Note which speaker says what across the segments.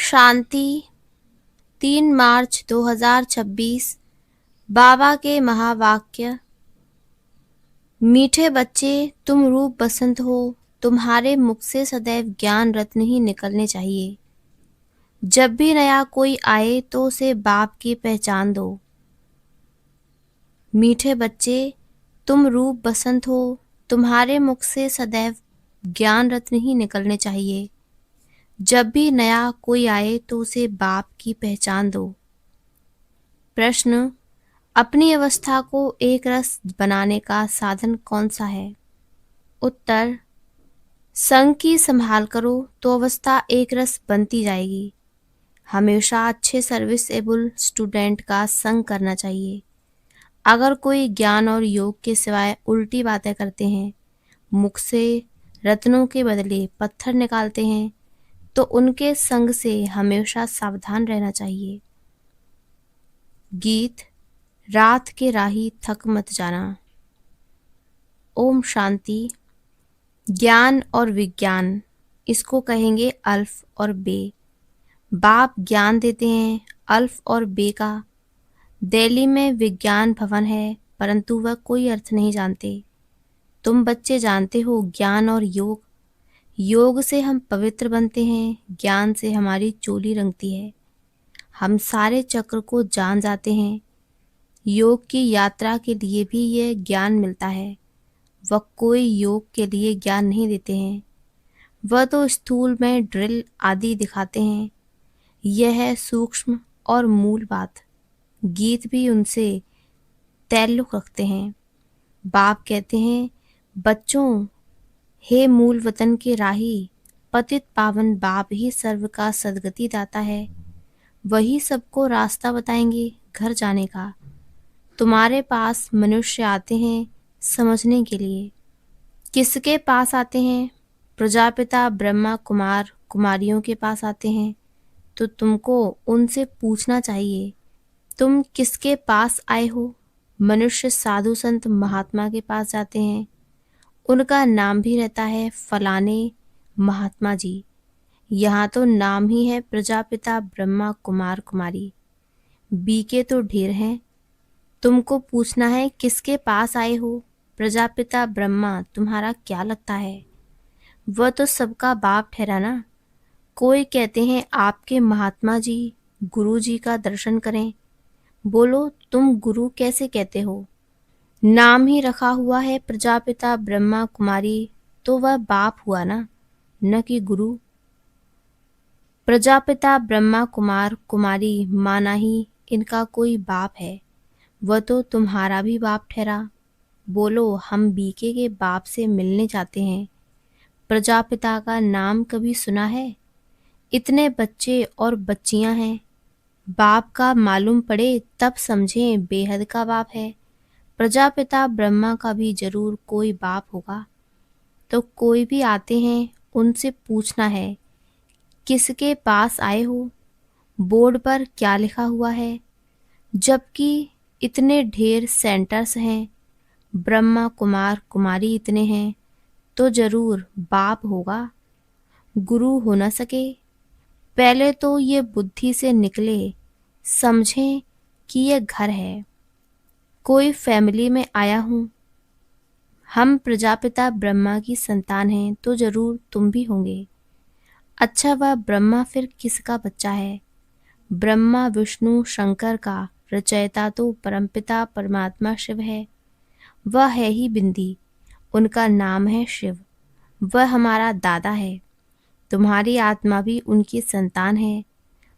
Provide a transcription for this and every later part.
Speaker 1: शांति। 3 मार्च 2026। बाबा के महावाक्य। मीठे बच्चे, तुम रूप बसंत हो, तुम्हारे मुख से सदैव ज्ञान रत्न ही निकलने चाहिए। जब भी नया कोई आए तो उसे बाप की पहचान दो। मीठे बच्चे, तुम रूप बसंत हो, तुम्हारे मुख से सदैव ज्ञान रत्न ही निकलने चाहिए। जब भी नया कोई आए तो उसे बाप की पहचान दो। प्रश्न: अपनी अवस्था को एक रस बनाने का साधन कौन सा है? उत्तर: संग की संभाल करो तो अवस्था एक रस बनती जाएगी। हमेशा अच्छे सर्विसेबल स्टूडेंट का संग करना चाहिए। अगर कोई ज्ञान और योग के सिवाय उल्टी बातें करते हैं, मुख से रत्नों के बदले पत्थर निकालते हैं, तो उनके संग से हमेशा सावधान रहना चाहिए। गीत: रात के राही थक मत जाना। ओम शांति। ज्ञान और विज्ञान, इसको कहेंगे अल्फ और बे। बाप ज्ञान देते हैं अल्फ और बे का। दिल्ली में विज्ञान भवन है, परंतु वह कोई अर्थ नहीं जानते। तुम बच्चे जानते हो ज्ञान और योग। योग से हम पवित्र बनते हैं, ज्ञान से हमारी चोली रंगती है। हम सारे चक्र को जान जाते हैं। योग की यात्रा के लिए भी यह ज्ञान मिलता है। वह कोई योग के लिए ज्ञान नहीं देते हैं, वह तो स्थूल में ड्रिल आदि दिखाते हैं। यह है सूक्ष्म और मूल बात। गीत भी उनसे ताल्लुक रखते हैं। बाप कहते हैं, बच्चों, हे मूल वतन के राही, पतित पावन बाप ही सर्व का सदगति दाता है। वही सबको रास्ता बताएंगे घर जाने का। तुम्हारे पास मनुष्य आते हैं समझने के लिए। किसके पास आते हैं? प्रजापिता ब्रह्मा कुमार कुमारियों के पास आते हैं। तो तुमको उनसे पूछना चाहिए, तुम किसके पास आए हो? मनुष्य साधु संत महात्मा के पास जाते हैं। उनका नाम भी रहता है फलाने महात्मा जी। यहाँ तो नाम ही है प्रजापिता ब्रह्मा कुमार कुमारी। बीके तो ढेर हैं। तुमको पूछना है किसके पास आए हो? प्रजापिता ब्रह्मा तुम्हारा क्या लगता है? वह तो सबका बाप ठहरा ना। कोई कहते हैं आपके महात्मा जी गुरु जी का दर्शन करें। बोलो, तुम गुरु कैसे कहते हो? नाम ही रखा हुआ है प्रजापिता ब्रह्मा कुमारी, तो वह बाप हुआ ना, न कि गुरु। प्रजापिता ब्रह्मा कुमार कुमारी माना ही इनका कोई बाप है। वह तो तुम्हारा भी बाप ठहरा। बोलो, हम बीके के बाप से मिलने जाते हैं। प्रजापिता का नाम कभी सुना है? इतने बच्चे और बच्चियां हैं। बाप का मालूम पड़े तब समझें बेहद का बाप है। प्रजापिता ब्रह्मा का भी जरूर कोई बाप होगा। तो कोई भी आते हैं उनसे पूछना है, किसके पास आए हो? बोर्ड पर क्या लिखा हुआ है? जबकि इतने ढेर सेंटर्स हैं, ब्रह्मा कुमार कुमारी इतने हैं, तो जरूर बाप होगा, गुरु हो न सके। पहले तो ये बुद्धि से निकले, समझें कि ये घर है। कोई फैमिली में आया हूँ। हम प्रजापिता ब्रह्मा की संतान हैं, तो जरूर तुम भी होंगे। अच्छा, वह ब्रह्मा फिर किसका बच्चा है? ब्रह्मा विष्णु शंकर का रचयिता तो परमपिता परमात्मा शिव है। वह है ही बिंदी, उनका नाम है शिव। वह हमारा दादा है। तुम्हारी आत्मा भी उनकी संतान है।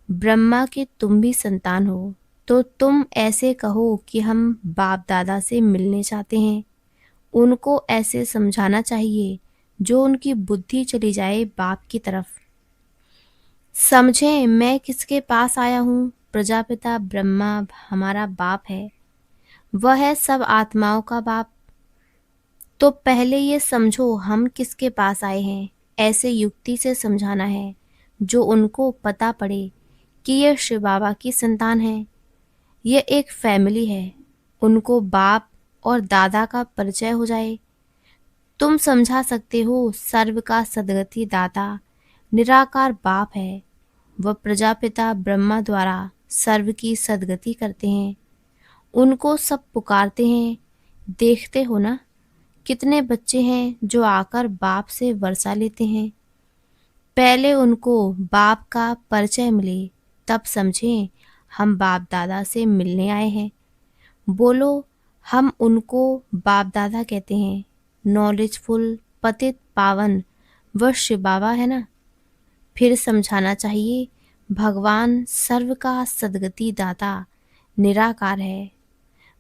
Speaker 1: ब्रह्मा के तुम भी संतान हो। तो तुम ऐसे कहो कि हम बाप दादा से मिलने चाहते हैं। उनको ऐसे समझाना चाहिए जो उनकी बुद्धि चली जाए बाप की तरफ। समझें मैं किसके पास आया हूँ। प्रजापिता ब्रह्मा हमारा बाप है। वह है सब आत्माओं का बाप। तो पहले ये समझो हम किसके पास आए हैं। ऐसे युक्ति से समझाना है जो उनको पता पड़े कि यह शिव बाबा की संतान है। यह एक फैमिली है। उनको बाप और दादा का परिचय हो जाए। तुम समझा सकते हो सर्व का सदगति दाता निराकार बाप है। वह प्रजापिता ब्रह्मा द्वारा सर्व की सद्गति करते हैं। उनको सब पुकारते हैं। देखते हो ना, कितने बच्चे हैं जो आकर बाप से वर्षा लेते हैं। पहले उनको बाप का परिचय मिले, तब समझें हम बाप दादा से मिलने आए हैं। बोलो, हम उनको बाप दादा कहते हैं। नॉलेजफुल, पतित पावन वह शिव बाबा है ना। फिर समझाना चाहिए, भगवान सर्व का सद्गति दाता निराकार है।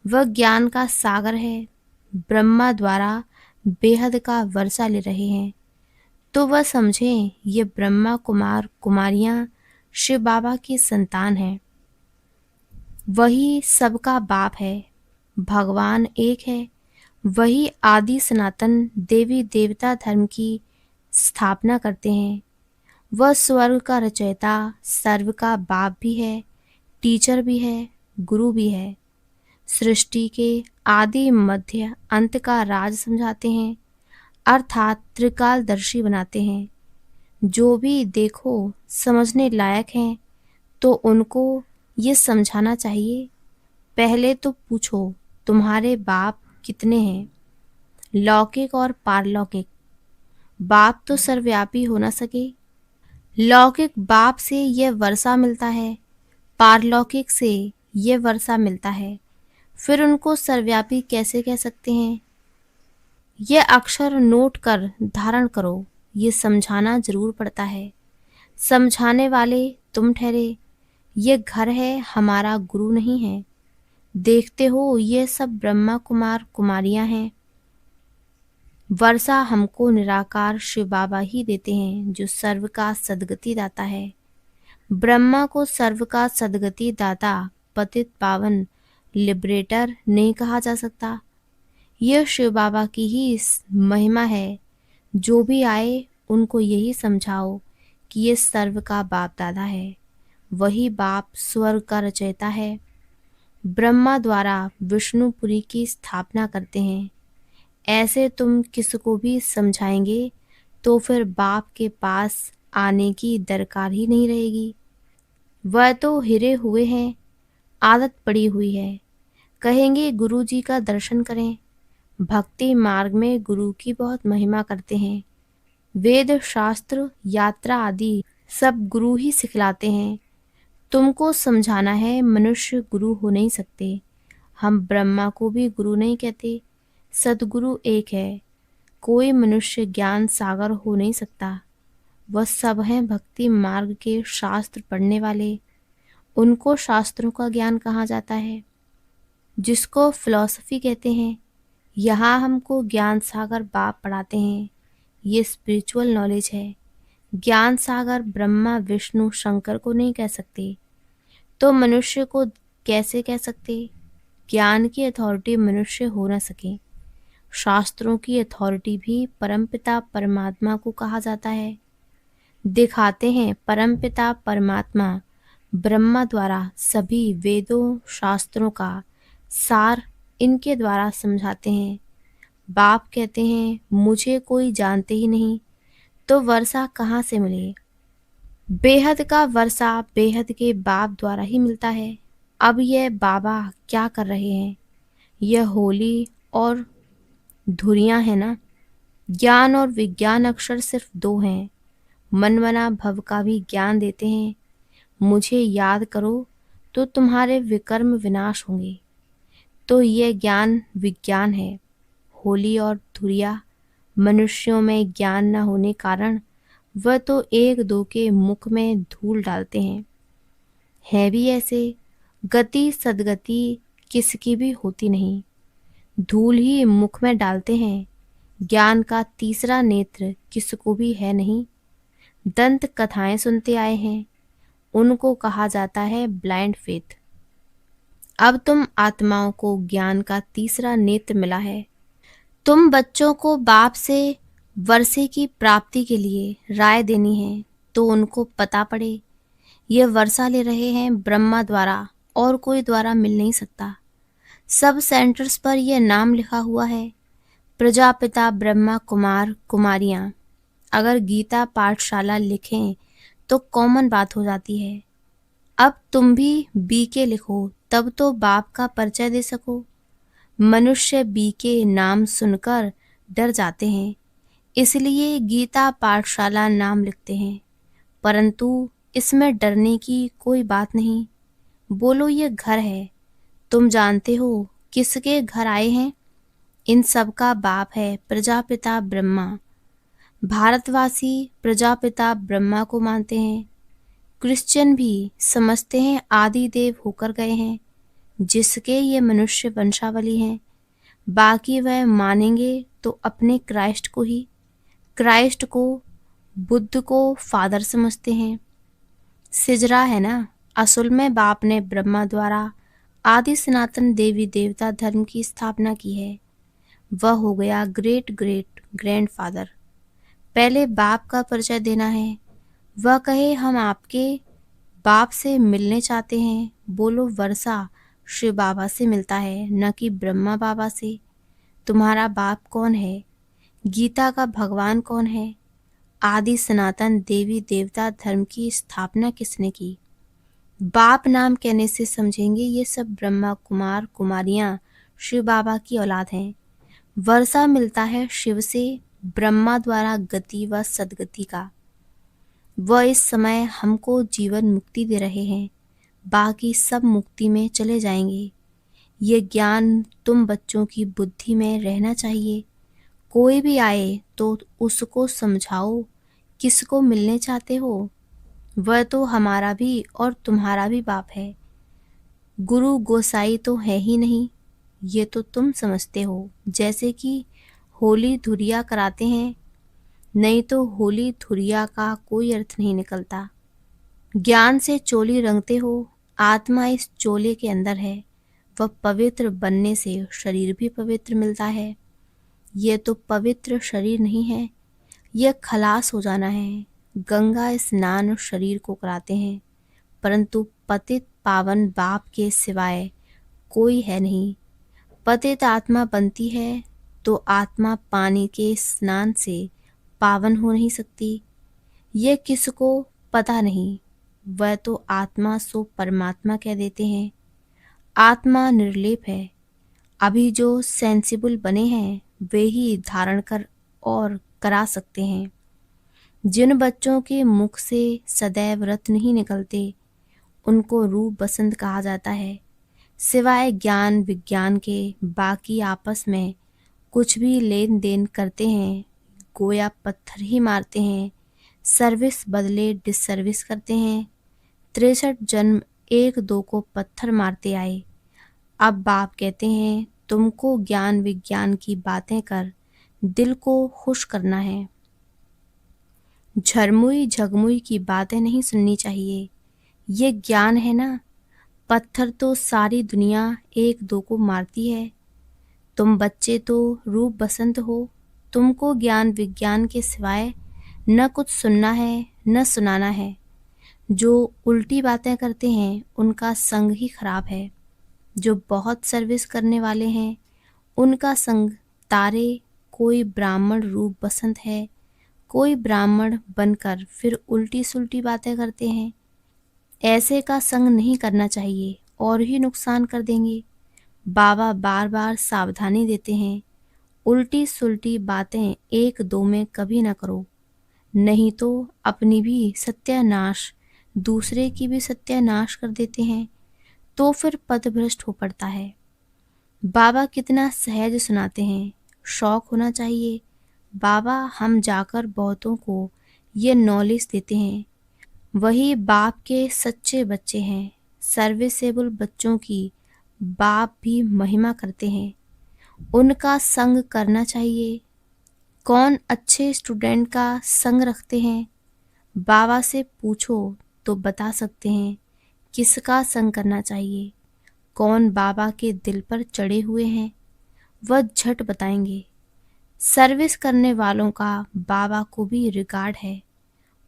Speaker 1: वह ज्ञान का सागर है। ब्रह्मा द्वारा बेहद का वर्षा ले रहे हैं, तो वह समझें ये ब्रह्मा कुमार कुमारियां शिव बाबा की संतान हैं। वही सबका बाप है। भगवान एक है। वही आदि सनातन देवी देवता धर्म की स्थापना करते हैं। वह स्वर्ग का रचयिता, सर्व का बाप भी है, टीचर भी है, गुरु भी है। सृष्टि के आदि मध्य अंत का राज समझाते हैं, अर्थात त्रिकालदर्शी बनाते हैं। जो भी देखो समझने लायक हैं, तो उनको ये समझाना चाहिए। पहले तो पूछो, तुम्हारे बाप कितने हैं? लौकिक और पारलौकिक। बाप तो सर्वव्यापी हो न सके। लौकिक बाप से यह वर्षा मिलता है, पारलौकिक से यह वर्षा मिलता है। फिर उनको सर्वव्यापी कैसे कह सकते हैं? यह अक्षर नोट कर धारण करो। ये समझाना जरूर पड़ता है। समझाने वाले तुम ठहरे। ये घर है, हमारा गुरु नहीं है। देखते हो ये सब ब्रह्मा कुमार कुमारियां हैं। वर्षा हमको निराकार शिव बाबा ही देते हैं, जो सर्व का सद्गति दाता है। ब्रह्मा को सर्व का सद्गति दाता, पतित पावन, लिबरेटर नहीं कहा जा सकता। यह शिव बाबा की ही महिमा है। जो भी आए उनको यही समझाओ कि ये सर्व का बाप दादा है। वही बाप स्वर्ग का रचयिता है। ब्रह्मा द्वारा विष्णुपुरी की स्थापना करते हैं। ऐसे तुम किसको भी समझाएंगे तो फिर बाप के पास आने की दरकार ही नहीं रहेगी। वह तो हिरे हुए हैं, आदत पड़ी हुई है। कहेंगे गुरु जी का दर्शन करें। भक्ति मार्ग में गुरु की बहुत महिमा करते हैं। वेद शास्त्र यात्रा आदि सब गुरु ही सिखलाते हैं। तुमको समझाना है, मनुष्य गुरु हो नहीं सकते। हम ब्रह्मा को भी गुरु नहीं कहते। सदगुरु एक है। कोई मनुष्य ज्ञान सागर हो नहीं सकता। वह सब हैं भक्ति मार्ग के शास्त्र पढ़ने वाले। उनको शास्त्रों का ज्ञान कहा जाता है, जिसको फिलॉसफी कहते हैं। यहाँ हमको ज्ञान सागर बाप पढ़ाते हैं। ये स्पिरिचुअल नॉलेज है। ज्ञान सागर ब्रह्मा विष्णु शंकर को नहीं कह सकते, तो मनुष्य को कैसे कह सकते? ज्ञान की अथॉरिटी मनुष्य हो न सके। शास्त्रों की अथॉरिटी भी परमपिता परमात्मा को कहा जाता है। दिखाते हैं परमपिता परमात्मा ब्रह्मा द्वारा सभी वेदों शास्त्रों का सार इनके द्वारा समझाते हैं। बाप कहते हैं, मुझे कोई जानते ही नहीं, तो वर्षा कहाँ से मिले? बेहद का वर्षा बेहद के बाप द्वारा ही मिलता है। अब यह बाबा क्या कर रहे हैं? यह होली और धुरियां है ना। ज्ञान और विज्ञान अक्षर सिर्फ दो हैं। मनमना भव का भी ज्ञान देते हैं। मुझे याद करो तो तुम्हारे विकर्म विनाश होंगे। तो यह ज्ञान विज्ञान है। होली और धुरिया मनुष्यों में ज्ञान न होने कारण वह तो एक दो के मुख में धूल डालते हैं। है भी ऐसे। गति सदगति किसकी भी होती नहीं, धूल ही मुख में डालते हैं। ज्ञान का तीसरा नेत्र किसको भी है नहीं। दंत कथाएं सुनते आए हैं, उनको कहा जाता है ब्लाइंड फेथ। अब तुम आत्माओं को ज्ञान का तीसरा नेत्र मिला है। तुम बच्चों को बाप से वर्षे की प्राप्ति के लिए राय देनी है, तो उनको पता पड़े ये वर्षा ले रहे हैं ब्रह्मा द्वारा, और कोई द्वारा मिल नहीं सकता। सब सेंटर्स पर यह नाम लिखा हुआ है, प्रजापिता ब्रह्मा कुमार कुमारियां। अगर गीता पाठशाला लिखें तो कॉमन बात हो जाती है। अब तुम भी बी के लिखो, तब तो बाप का परिचय दे सको। मनुष्य बी के नाम सुनकर डर जाते हैं, इसलिए गीता पाठशाला नाम लिखते हैं, परंतु इसमें डरने की कोई बात नहीं। बोलो ये घर है, तुम जानते हो किसके घर आए हैं? इन सब का बाप है प्रजापिता ब्रह्मा। भारतवासी प्रजापिता ब्रह्मा को मानते हैं। क्रिश्चियन भी समझते हैं आदि देव होकर गए हैं, जिसके ये मनुष्य वंशावली हैं। बाकी वह मानेंगे तो अपने क्राइस्ट को ही। क्राइस्ट को, बुद्ध को फादर समझते हैं। सिजरा है ना, असल में बाप ने ब्रह्मा द्वारा आदि सनातन देवी देवता धर्म की स्थापना की है। वह हो गया ग्रेट ग्रेट ग्रैंडफादर। पहले बाप का परिचय देना है। वह कहे हम आपके बाप से मिलने चाहते हैं। बोलो वर्षा शिव बाबा से मिलता है, न कि ब्रह्मा बाबा से। तुम्हारा बाप कौन है? गीता का भगवान कौन है? आदि सनातन देवी देवता धर्म की स्थापना किसने की? बाप नाम कहने से समझेंगे ये सब ब्रह्मा कुमार कुमारियां शिव बाबा की औलाद हैं। वर्षा मिलता है शिव से, ब्रह्मा द्वारा गति व सदगति का। वह इस समय हमको जीवन मुक्ति दे रहे हैं, बाकी सब मुक्ति में चले जाएंगे। ये ज्ञान तुम बच्चों की बुद्धि में रहना चाहिए। कोई भी आए तो उसको समझाओ किसको मिलने चाहते हो। वह तो हमारा भी और तुम्हारा भी बाप है। गुरु गोसाई तो है ही नहीं, ये तो तुम समझते हो। जैसे कि होली धुरिया कराते हैं, नहीं तो होली धुरिया का कोई अर्थ नहीं निकलता। ज्ञान से चोली रंगते हो, आत्मा इस चोले के अंदर है। वह पवित्र बनने से शरीर भी पवित्र मिलता है। ये तो पवित्र शरीर नहीं है, यह खलास हो जाना है। गंगा स्नान शरीर को कराते हैं, परंतु पतित पावन बाप के सिवाय कोई है नहीं। पतित आत्मा बनती है तो आत्मा पानी के स्नान से पावन हो नहीं सकती। ये किसको पता नहीं। वह तो आत्मा सो परमात्मा कह देते हैं। आत्मा निर्लेप है। अभी जो सेंसिबल बने हैं वे ही धारण कर और करा सकते हैं। जिन बच्चों के मुख से सदैव रत्न नहीं निकलते उनको रूप बसंत कहा जाता है। सिवाय ज्ञान विज्ञान के बाकी आपस में कुछ भी लेन देन करते हैं, गोया पत्थर ही मारते हैं, सर्विस बदले डिसर्विस करते हैं। 63 जन्म एक दो को पत्थर मारते आए। अब बाप कहते हैं तुमको ज्ञान विज्ञान की बातें कर दिल को खुश करना है। झरमुई झगमुई की बातें नहीं सुननी चाहिए। ये ज्ञान है ना। पत्थर तो सारी दुनिया एक दो को मारती है। तुम बच्चे तो रूप बसंत हो। तुमको ज्ञान विज्ञान के सिवाय न कुछ सुनना है न सुनाना है। जो उल्टी बातें करते हैं उनका संग ही खराब है। जो बहुत सर्विस करने वाले हैं उनका संग तारे। कोई ब्राह्मण रूप बसंत है, कोई ब्राह्मण बनकर फिर उल्टी सुल्टी बातें करते हैं। ऐसे का संग नहीं करना चाहिए और ही नुकसान कर देंगे। बाबा बार बार सावधानी देते हैं, उल्टी सुल्टी बातें एक दो में कभी ना करो, नहीं तो अपनी भी सत्यानाश दूसरे की भी सत्यानाश कर देते हैं, तो फिर पथभ्रष्ट हो पड़ता है। बाबा कितना सहज सुनाते हैं, शौक होना चाहिए। बाबा हम जाकर बहुतों को ये नॉलेज देते हैं। वही बाप के सच्चे बच्चे हैं। सर्विसेबल बच्चों की बाप भी महिमा करते हैं। उनका संग करना चाहिए। कौन अच्छे स्टूडेंट का संग रखते हैं? बाबा से पूछो तो बता सकते हैं किसका संग करना चाहिए। कौन बाबा के दिल पर चढ़े हुए हैं वह झट बताएंगे। सर्विस करने वालों का बाबा को भी रिगार्ड है।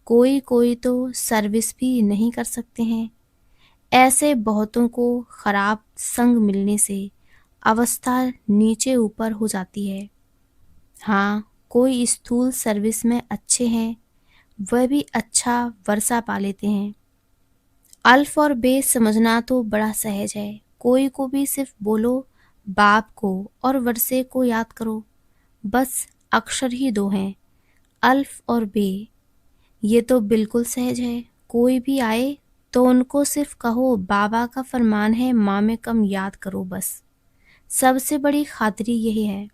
Speaker 1: कोई कोई तो सर्विस भी नहीं कर सकते हैं। ऐसे बहुतों को खराब संग मिलने से अवस्था नीचे ऊपर हो जाती है। हाँ, कोई स्थूल सर्विस में अच्छे हैं, वह भी अच्छा वर्षा पा लेते हैं। अल्फ और बे समझना तो बड़ा सहज है। कोई को भी सिर्फ बोलो बाप को और वर्षे को याद करो, बस अक्षर ही दो हैं, अल्फ और बे। ये तो बिल्कुल सहज है। कोई भी आए तो उनको सिर्फ कहो बाबा का फरमान है, माँ में कम याद करो, बस। सबसे बड़ी खातिरी यही है।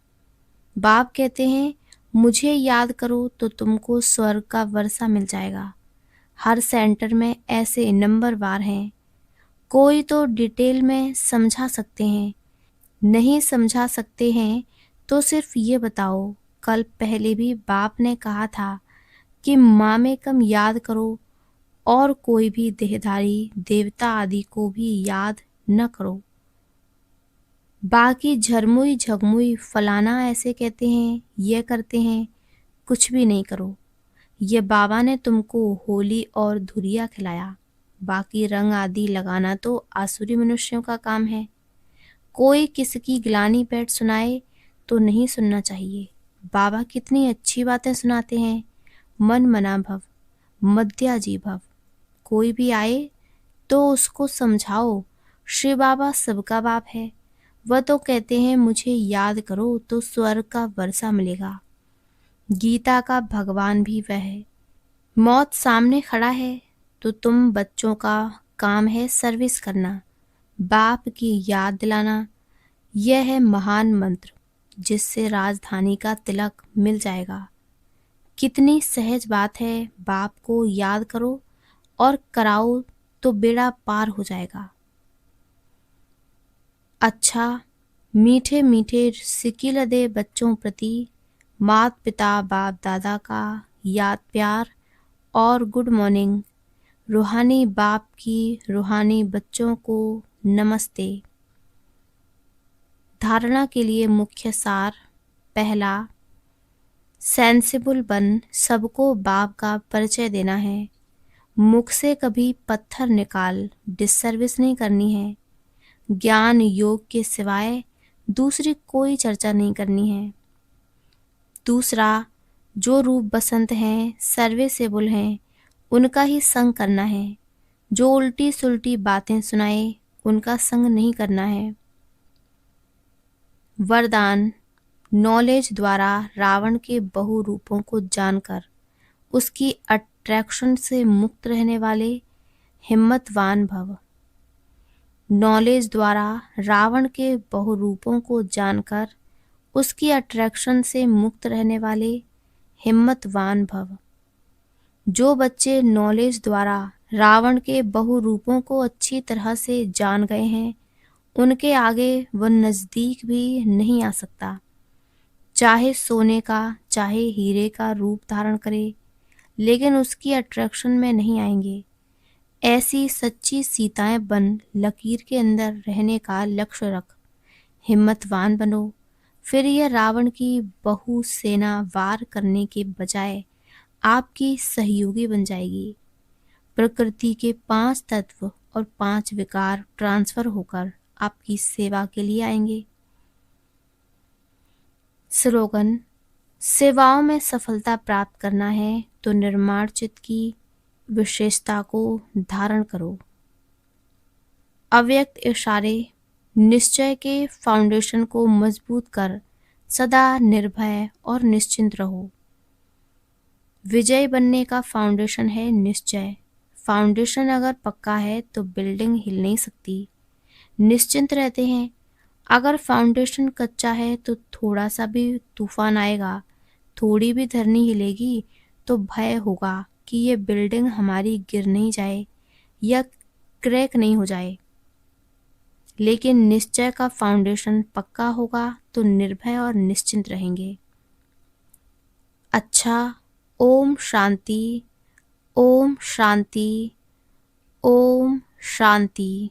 Speaker 1: बाप कहते हैं मुझे याद करो तो तुमको स्वर्ग का वर्षा मिल जाएगा। हर सेंटर में ऐसे नंबरवार हैं। कोई तो डिटेल में समझा सकते हैं, नहीं समझा सकते हैं तो सिर्फ ये बताओ, कल पहले भी बाप ने कहा था कि माँ में कम याद करो और कोई भी देहधारी देवता आदि को भी याद न करो। बाकी झरमुई झगमुई फलाना ऐसे कहते हैं, ये करते हैं, कुछ भी नहीं करो। ये बाबा ने तुमको होली और धुरिया खिलाया। बाकी रंग आदि लगाना तो आसुरी मनुष्यों का काम है। कोई किसी की गिलानी पैट सुनाए तो नहीं सुनना चाहिए। बाबा कितनी अच्छी बातें सुनाते हैं। मन मना भव, मध्याजी भव। कोई भी आए तो उसको समझाओ श्री बाबा सबका बाप है। वह तो कहते हैं मुझे याद करो तो स्वर्ग का वर्षा मिलेगा। गीता का भगवान भी वह है। मौत सामने खड़ा है तो तुम बच्चों का काम है सर्विस करना, बाप की याद दिलाना। यह है महान मंत्र जिससे राजधानी का तिलक मिल जाएगा। कितनी सहज बात है। बाप को याद करो और कराओ तो बेड़ा पार हो जाएगा। अच्छा, मीठे मीठे सिकिलदे बच्चों प्रति मात पिता बाप दादा का याद प्यार और गुड मॉर्निंग। रूहानी बाप की रूहानी बच्चों को नमस्ते। धारणा के लिए मुख्य सार। पहला, सेंसिबल बन सबको बाप का परिचय देना है। मुख से कभी पत्थर निकाल डिससर्विस नहीं करनी है। ज्ञान योग के सिवाय दूसरी कोई चर्चा नहीं करनी है। दूसरा, जो रूप बसंत हैं, सर्विसेबल हैं, उनका ही संग करना है। जो उल्टी सुल्टी बातें सुनाए उनका संग नहीं करना है। वरदान, नॉलेज द्वारा रावण के बहु रूपों को जानकर उसकी अट्रैक्शन से मुक्त रहने वाले हिम्मतवान भव। नॉलेज द्वारा रावण के बहु रूपों को जानकर उसकी अट्रैक्शन से मुक्त रहने वाले हिम्मतवान भव। जो बच्चे नॉलेज द्वारा रावण के बहु रूपों को अच्छी तरह से जान गए हैं, उनके आगे वह नज़दीक भी नहीं आ सकता। चाहे सोने का चाहे हीरे का रूप धारण करे, लेकिन उसकी अट्रैक्शन में नहीं आएंगे। ऐसी सच्ची सीताएं बन लकीर के अंदर रहने का लक्ष्य रख। हिम्मतवान बनो, फिर यह रावण की बहु सेना वार करने के बजाय आपकी सहयोगी बन जाएगी। प्रकृति के 5 तत्व और 5 विकार ट्रांसफर होकर आपकी सेवा के लिए आएंगे। स्लोगन, सेवाओं में सफलता प्राप्त करना है तो निर्माण चित्त की विशेषता को धारण करो। अव्यक्त इशारे, निश्चय के फाउंडेशन को मजबूत कर सदा निर्भय और निश्चिंत रहो। विजय बनने का फाउंडेशन है निश्चय। फाउंडेशन अगर पक्का है तो बिल्डिंग हिल नहीं सकती। निश्चिंत रहते हैं। अगर फाउंडेशन कच्चा है तो थोड़ा सा भी तूफान आएगा, थोड़ी भी धरनी हिलेगी तो भय होगा कि ये बिल्डिंग हमारी गिर नहीं जाए या क्रैक नहीं हो जाए। लेकिन निश्चय का फाउंडेशन पक्का होगा तो निर्भय और निश्चिंत रहेंगे। अच्छा, ओम शांति, ओम शांति, ओम शांति।